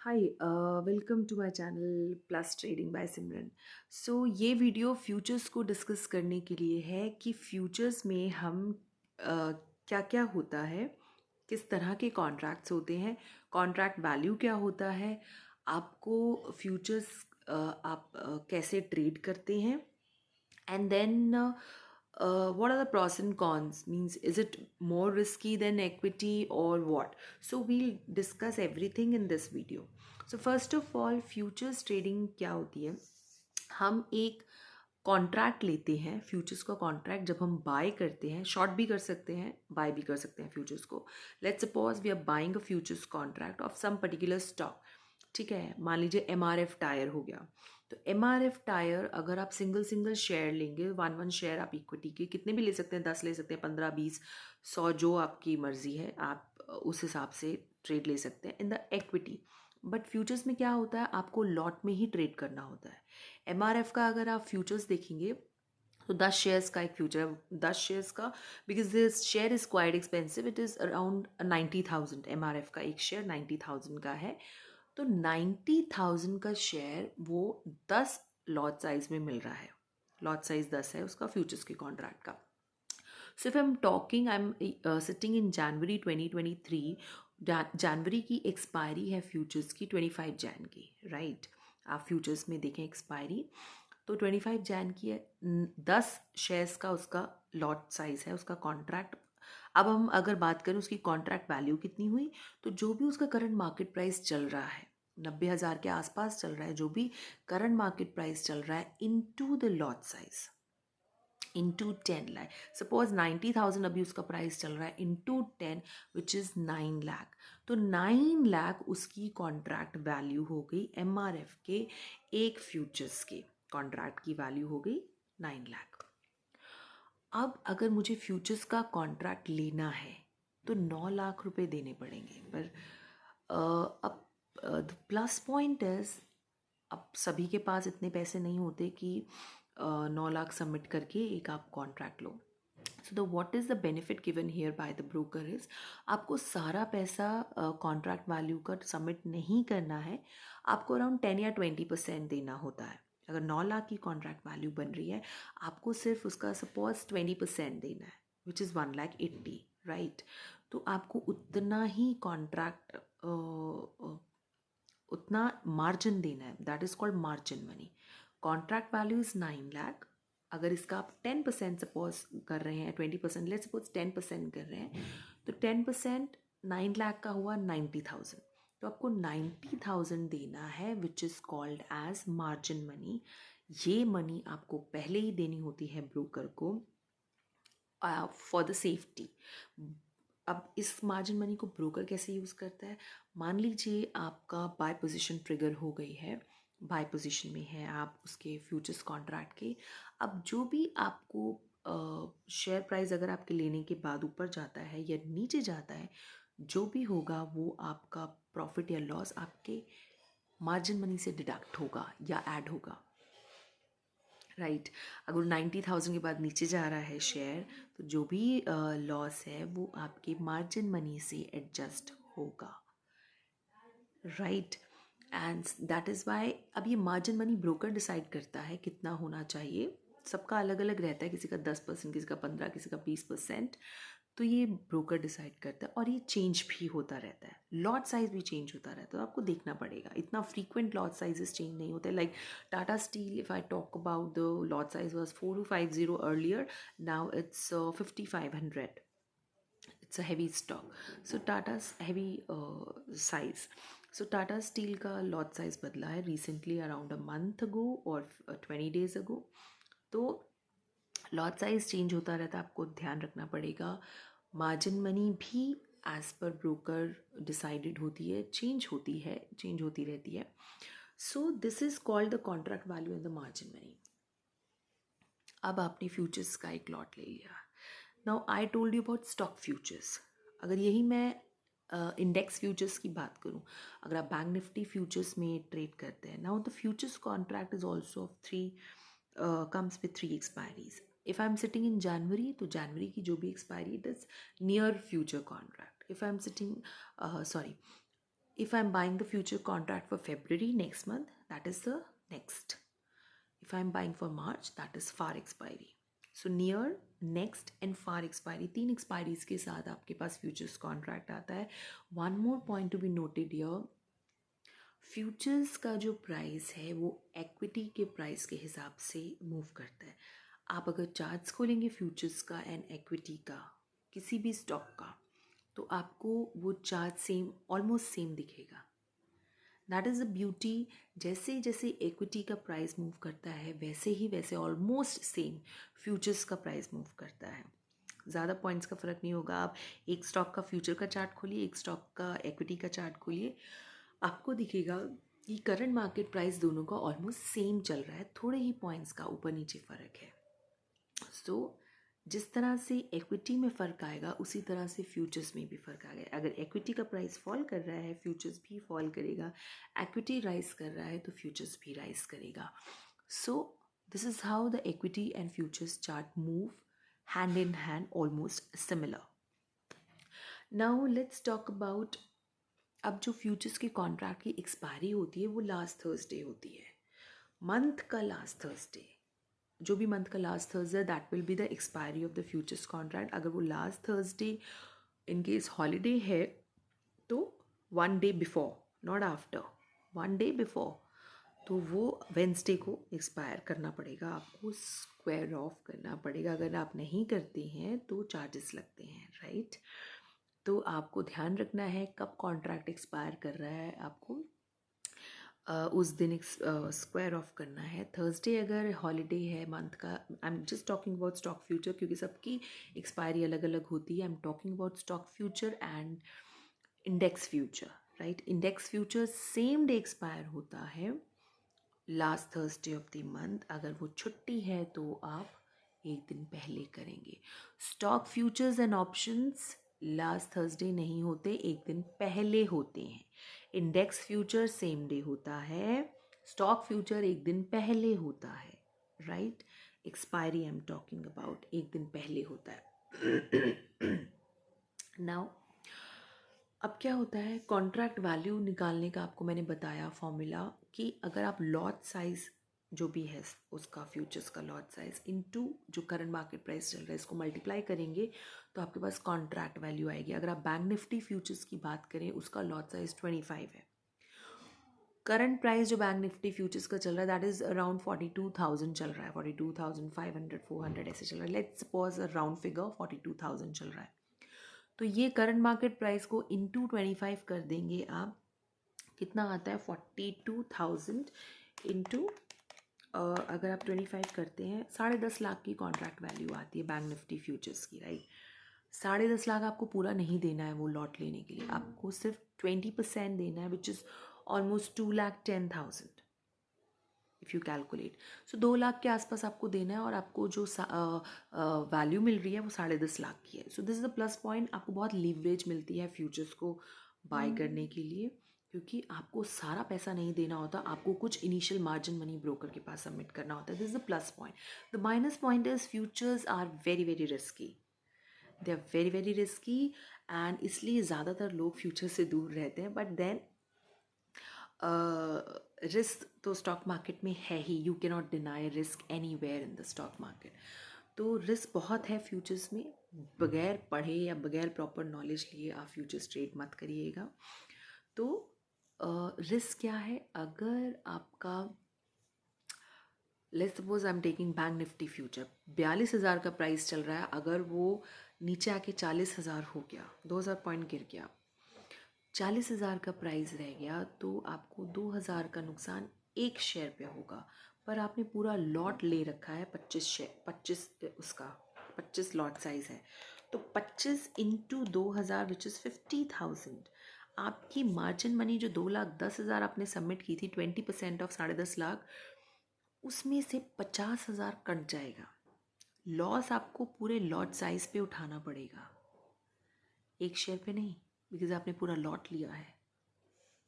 Hi welcome to my channel plus trading by Simran. ये video futures को discuss करने के लिए है कि फ्यूचर्स में हम क्या क्या होता है, किस तरह के कॉन्ट्रैक्ट्स होते हैं, कॉन्ट्रैक्ट वैल्यू क्या होता है, आपको फ्यूचर्स आप कैसे ट्रेड करते हैं, and then what are the pros and cons, means is it more risky than equity or what. So we'll discuss everything in this video. So first of all, futures trading क्या होती है? हम एक contract लेते हैं, futures का contract जब हम बाय करते हैं, शॉर्ट भी कर सकते हैं, बाय भी कर सकते हैं फ्यूचर्स को। Let's suppose we are buying a futures contract of some particular stock. ठीक है, मान लीजिए MRF टायर हो गया। तो MRF टायर अगर आप सिंगल सिंगल शेयर लेंगे, वन वन शेयर आप इक्विटी के कितने भी ले सकते हैं, 10 ले सकते हैं, 15, 20, 100, जो आपकी मर्जी है, आप उस हिसाब से ट्रेड ले सकते हैं in the equity. But futures में क्या होता है, आपको लॉट में ही ट्रेड करना होता है। MRF का अगर आप फ्यूचर्स देखेंगे तो 10 शेयर्स का एक फ्यूचर है, 10 शेयर्स का, because this share is quite expensive, it is around 90,000। MRF का एक शेयर 90,000 का है। तो 90,000 का शेयर वो 10 लॉट साइज में मिल रहा है। लॉट साइज 10 है उसका फ्यूचर्स के कॉन्ट्रैक्ट का। So if I am talking, I am sitting in January 2023। जनवरी की एक्सपायरी है फ्यूचर्स की 25 जैन की, राइट। आप फ्यूचर्स में देखें एक्सपायरी तो 25 जैन की है। 10 शेयर्स का उसका लॉट साइज है, उसका कॉन्ट्रैक्ट। अब हम अगर बात करें उसकी कॉन्ट्रैक्ट वैल्यू कितनी हुई, तो जो भी उसका करंट मार्केट प्राइस चल रहा है, 90,000 के आसपास चल रहा है, जो भी करंट मार्केट प्राइस चल रहा है into the lot size, into 10 lakh. Suppose 90,000 अभी उसका प्राइस चल रहा है, इंटू 10 विच इज़ 9 लाख। तो 9 लाख उसकी कॉन्ट्रैक्ट वैल्यू हो गई, MRF के एक फ्यूचर्स के कॉन्ट्रैक्ट की वैल्यू हो गई 9 लाख। अब अगर मुझे फ्यूचर्स का कॉन्ट्रैक्ट लेना है तो 9 लाख रुपए देने पड़ेंगे। पर अब प्लस पॉइंट इज, अब सभी के पास इतने पैसे नहीं होते कि 9 लाख सबमिट करके एक आप contract low. So the what is the benefit given here by the broker is, आपको सारा पैसा कॉन्ट्रैक्ट वैल्यू का सबमिट नहीं करना है, आपको अराउंड 10 या 20% देना होता है। अगर 9 लाख की कॉन्ट्रैक्ट वैल्यू बन रही है, आपको सिर्फ उसका सपोज 20% देना है, विच इज़ 1,80,000, राइट। तो आपको उतना ही कॉन्ट्रैक्ट, उतना मार्जिन देना है, that is called margin money. Contract value is 9 lakh. अगर इसका आप 10% सपोज कर रहे हैं, 20%, लेट्स सपोज 10% कर रहे हैं, तो 10% 9 लाख का हुआ 90,000। तो आपको 90,000 देना है, which is called as margin money. ये मनी आपको पहले ही देनी होती है ब्रोकर को फॉर द सेफ्टी। अब इस मार्जिन मनी को ब्रोकर कैसे यूज़ करता है, मान लीजिए आपका बाय पोजीशन ट्रिगर हो गई है, बाय पोजीशन में है आप उसके फ्यूचर्स कॉन्ट्रैक्ट के। अब जो भी आपको शेयर प्राइस अगर आपके लेने के बाद ऊपर जाता है या नीचे जाता है, जो भी होगा वो आपका प्रॉफिट या लॉस आपके मार्जिन मनी से डिडक्ट होगा या ऐड होगा, राइट। अगर 90,000 के बाद नीचे जा रहा है शेयर, तो जो भी लॉस है वो आपके मार्जिन मनी से एडजस्ट होगा, right. And that is why अब ये मार्जिन मनी ब्रोकर डिसाइड करता है कितना होना चाहिए। सबका अलग अलग रहता है, किसी का 10%, किसी का 15, किसी का 20%। तो ये ब्रोकर डिसाइड करता है और ये चेंज भी होता रहता है, लॉट साइज भी चेंज होता रहता है। तो आपको देखना पड़ेगा, इतना फ्रीक्वेंट लॉट साइजेस चेंज नहीं होते। Like Tata steel, if I talk about the lot size was 4250 earlier, now it's 5500। It's a heavy stock, so Tata's heavy size. So Tata steel का लॉट साइज बदला है recently, around a month ago और 20 days अगो। तो lot size change होता रहता है, आपको ध्यान रखना पड़ेगा। मार्जिन मनी भी एज पर ब्रोकर डिसाइडेड होती है, चेंज होती है, चेंज होती रहती है। So this is called the contract value and the margin money. अब आपने फ्यूचर्स का एक लॉट ले लिया। Now I told you about stock futures. अगर यही मैं इंडेक्स फ्यूचर्स की बात करूं, अगर आप बैंक निफ्टी फ्यूचर्स में ट्रेड करते हैं, now the futures contract is also of three, comes with 3 expiries. If I am sitting in January, तो जनवरी की जो भी expiry, it is near future contract. If I am sitting, sorry, if I'm buying the future contract for February next month, that is the next. If I'm buying for March, that is far expiry. So near, next and far expiry, 3 expiries के साथ आपके पास futures contract आता है. One more point to be noted here, futures का जो price है वो equity के प्राइस के हिसाब से मूव करता है. आप अगर चार्ट्स खोलेंगे फ्यूचर्स का एंड इक्विटी का किसी भी स्टॉक का, तो आपको वो चार्ट सेम, ऑलमोस्ट सेम दिखेगा. That is the beauty. जैसे जैसे इक्विटी का प्राइस मूव करता है वैसे ऑलमोस्ट सेम फ्यूचर्स का प्राइस मूव करता है. ज़्यादा पॉइंट्स का फ़र्क नहीं होगा. आप एक स्टॉक का फ्यूचर का चार्ट खोलिए, एक स्टॉक का इक्विटी का चार्ट खोलिए, आपको दिखेगा कि करंट मार्केट प्राइस दोनों का ऑलमोस्ट सेम चल रहा है. थोड़े ही पॉइंट्स का ऊपर नीचे फ़र्क है. सो जिस तरह से इक्विटी में फ़र्क आएगा उसी तरह से फ्यूचर्स में भी फ़र्क आएगा. अगर इक्विटी का प्राइस फॉल कर रहा है फ्यूचर्स भी फॉल करेगा. इक्विटी राइज कर रहा है तो फ्यूचर्स भी राइज करेगा. So this is how the equity and futures chart move hand in hand, almost similar. Now let's talk about, अब जो फ्यूचर्स के कॉन्ट्रैक्ट की एक्सपायरी होती है वो लास्ट थर्सडे होती है. मंथ का लास्ट थर्सडे, जो भी मंथ का last Thursday, that will be the expiry of the futures contract. अगर वो last Thursday in case holiday है तो 1 day before, not after, 1 day before, तो वो वेंसडे को एक्सपायर करना पड़ेगा. आपको स्क्वायर ऑफ करना पड़ेगा. अगर आप नहीं करते हैं तो चार्जेस लगते हैं, राइट? तो आपको ध्यान रखना है कब कॉन्ट्रैक्ट एक्सपायर कर रहा है, आपको उस दिन स्क्वायर ऑफ करना है. थर्सडे अगर हॉलीडे है मंथ का, I am just talking about stock future क्योंकि सबकी एक्सपायरी अलग अलग होती है. आई am talking about stock future and index future, right? Index future same day expire होता है last Thursday of the month. अगर वो छुट्टी है तो आप एक दिन पहले करेंगे. Stock futures and options last Thursday नहीं होते, एक दिन पहले होते हैं. इंडेक्स फ्यूचर सेम डे होता है, स्टॉक फ्यूचर एक दिन पहले होता है, right? Expiry I am talking about एक दिन पहले होता है. नाउ अब क्या होता है, कॉन्ट्रैक्ट वैल्यू निकालने का आपको मैंने बताया फॉर्मूला कि अगर आप लॉट साइज जो भी है उसका, फ्यूचर्स का लॉट साइज इनटू जो करंट मार्केट प्राइस चल रहा है इसको मल्टीप्लाई करेंगे तो आपके पास कॉन्ट्रैक्ट वैल्यू आएगी. अगर आप बैंक निफ्टी फ्यूचर्स की बात करें उसका लॉट साइज 25 है. करंट प्राइस जो बैंक निफ्टी फ्यूचर्स का चल रहा है दैट इज़ अराउंड 42,000 चल रहा है, 42,500 400 ऐसे चल रहा है. लेट्स सपोज राउंड फिगर 42,000 चल रहा है. तो ये करंट मार्केट प्राइस को इंटू 25 कर देंगे आप, कितना आता है 42,000 इंटू, अगर आप 25 करते हैं 10.5 लाख की कॉन्ट्रैक्ट वैल्यू आती है बैंक निफ्टी फ्यूचर्स की, राइट? 10.5 लाख आपको पूरा नहीं देना है वो लॉट लेने के लिए, आपको सिर्फ 20% देना है which is almost 2,10,000 if you calculate. So 2 lakh के आसपास आपको देना है और आपको जो वैल्यू मिल रही है वो 10.5 लाख की है. So this is the plus point. आपको बहुत लीवरेज मिलती है फ्यूचर्स को बाय करने के लिए क्योंकि आपको सारा पैसा नहीं देना होता, आपको कुछ इनिशियल मार्जिन मनी ब्रोकर के पास सबमिट करना होता है. This is the plus point. The minus point is futures are very very risky. They are very very risky and इसलिए ज़्यादातर लोग फ्यूचर से दूर रहते हैं. बट देन रिस्क तो स्टॉक मार्केट में है ही, you can not deny risk anywhere in the stock market. तो रिस्क बहुत है फ्यूचर्स में. बगैर पढ़े या बगैर प्रॉपर नॉलेज लिए आप फ्यूचर्स ट्रेड मत करिएगा. तो रिस्क क्या है, अगर आपका let's suppose I am taking bank Nifty future, 42,000 का प्राइस चल रहा है, अगर वो नीचे आके 40,000 हो गया, 2,000 पॉइंट गिर गया, 40,000 का प्राइस रह गया तो आपको 2,000 का नुकसान एक शेयर पे होगा. पर आपने पूरा लॉट ले रखा है 25 लॉट साइज है तो 25 इंटू 2,000 विच इज़ 50,000. आपकी मार्जिन मनी जो 2,10,000 आपने सबमिट की थी, 20% ऑफ 10.5 लाख, उसमें से 50,000 कट जाएगा. लॉस आपको पूरे लॉट साइज पे उठाना पड़ेगा, एक शेयर पे नहीं, बिकॉज आपने पूरा लॉट लिया है.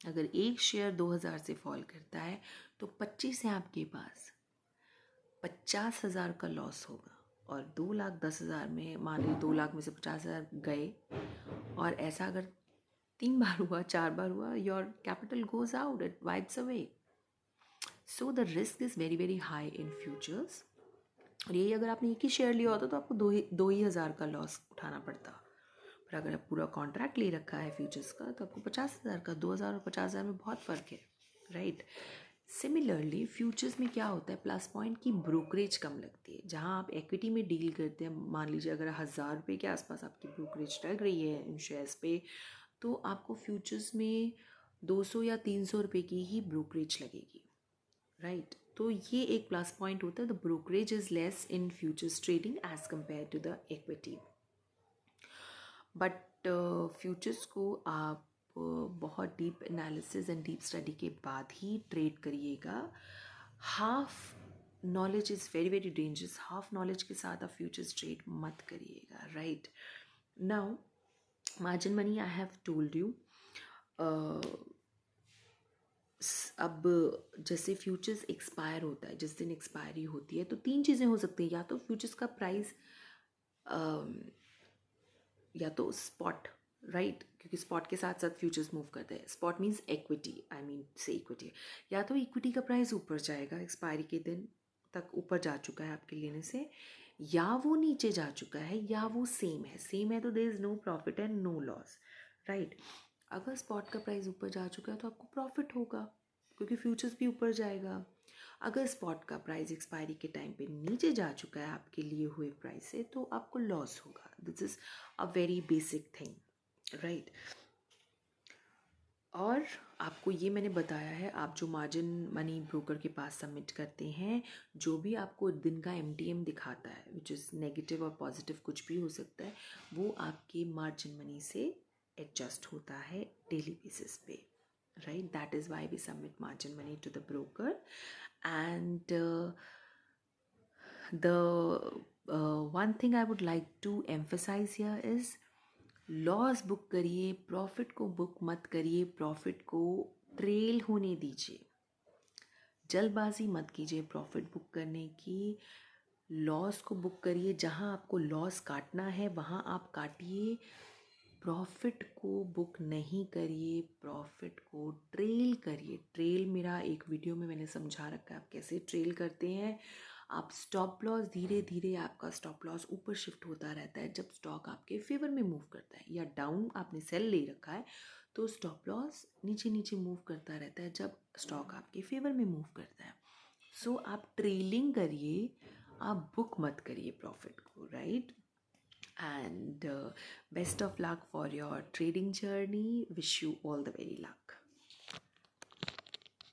अगर एक शेयर 2,000 से फॉल करता है तो 25 है आपके पास, 50,000 का लॉस होगा. और 2,10,000 में मान लीजिए 2 लाख में से 50,000 गए और ऐसा अगर 3 बार हुआ, 4 बार हुआ, your capital goes out, it wipes away. So the risk is very very high in futures. और यही अगर आपने एक ही शेयर लिया होता तो आपको दो ही हज़ार का लॉस उठाना पड़ता. पर अगर आप पूरा कॉन्ट्रैक्ट ले रखा है फ्यूचर्स का तो आपको 50,000 का, 2,000 और 50,000 में बहुत फ़र्क है, राइट. सिमिलरली फ्यूचर्स में क्या होता है, प्लस पॉइंट की ब्रोकरेज कम लगती है. जहाँ आप इक्विटी में डील करते हैं, मान लीजिए अगर 1,000 रुपये के आसपास आपकी ब्रोकरेज लग रही है इन शेयर्स पे, तो आपको फ्यूचर्स में 200 या 300 रुपये की ही ब्रोकरेज लगेगी, राइट. तो ये एक प्लस पॉइंट होता है. The brokerage is less in futures trading as compare to the equity. But futures को आप बहुत deep analysis and deep study के बाद ही ट्रेड करिएगा. Half knowledge is very very dangerous. Half knowledge के साथ आप फ्यूचर्स ट्रेड मत करिएगा, right. Now margin money I have told you. अब जैसे फ्यूचर्स एक्सपायर होता है, जिस दिन एक्सपायरी होती है, तो 3 चीज़ें हो सकती हैं. या तो फ्यूचर्स का प्राइस, या तो स्पॉट, राइट, क्योंकि स्पॉट के साथ साथ फ्यूचर्स मूव करते हैं. Spot means equity, I mean से इक्विटी. या तो इक्विटी का प्राइस ऊपर जाएगा, एक्सपायरी के दिन तक ऊपर जा चुका है आपके लेने से, या वो नीचे जा चुका है, या वो सेम है. सेम है तो there is no profit and no loss, right. अगर स्पॉट का प्राइस ऊपर जा चुका है तो आपको प्रॉफिट होगा, क्योंकि फ्यूचर्स भी ऊपर जाएगा. अगर स्पॉट का प्राइस एक्सपायरी के टाइम पे नीचे जा चुका है आपके लिए हुए प्राइस से, तो आपको लॉस होगा. This is a very basic thing, right. और आपको ये मैंने बताया है, आप जो मार्जिन मनी ब्रोकर के पास सबमिट करते हैं, जो भी आपको दिन का MTM दिखाता है, विच इज़ नेगेटिव और पॉजिटिव कुछ भी हो सकता है, वो आपके मार्जिन मनी से एडजस्ट होता है डेली बेसिस पे, right. That is why we submit margin money to the broker. And the one thing I would like to emphasize here is, loss book करिए, प्रॉफिट को बुक मत करिए. Profit को trail होने दीजिए. जल्दबाजी मत कीजिए प्रॉफिट बुक करने की. लॉस को बुक करिए, जहाँ आपको लॉस काटना है वहाँ आप काटिए. प्रॉफिट को बुक नहीं करिए, प्रॉफिट को ट्रेल करिए. ट्रेल मेरा एक वीडियो में मैंने समझा रखा है आप कैसे ट्रेल करते हैं. आप स्टॉप लॉस, धीरे धीरे आपका स्टॉप लॉस ऊपर शिफ्ट होता रहता है जब स्टॉक आपके फेवर में मूव करता है, या डाउन आपने सेल ले रखा है तो स्टॉप लॉस नीचे नीचे मूव करता रहता है जब स्टॉक आपके फेवर में मूव करता है. सो आप ट्रेलिंग करिए, आप बुक मत करिए प्रॉफिट को, right. And best of luck for your trading journey. Wish you all the very luck.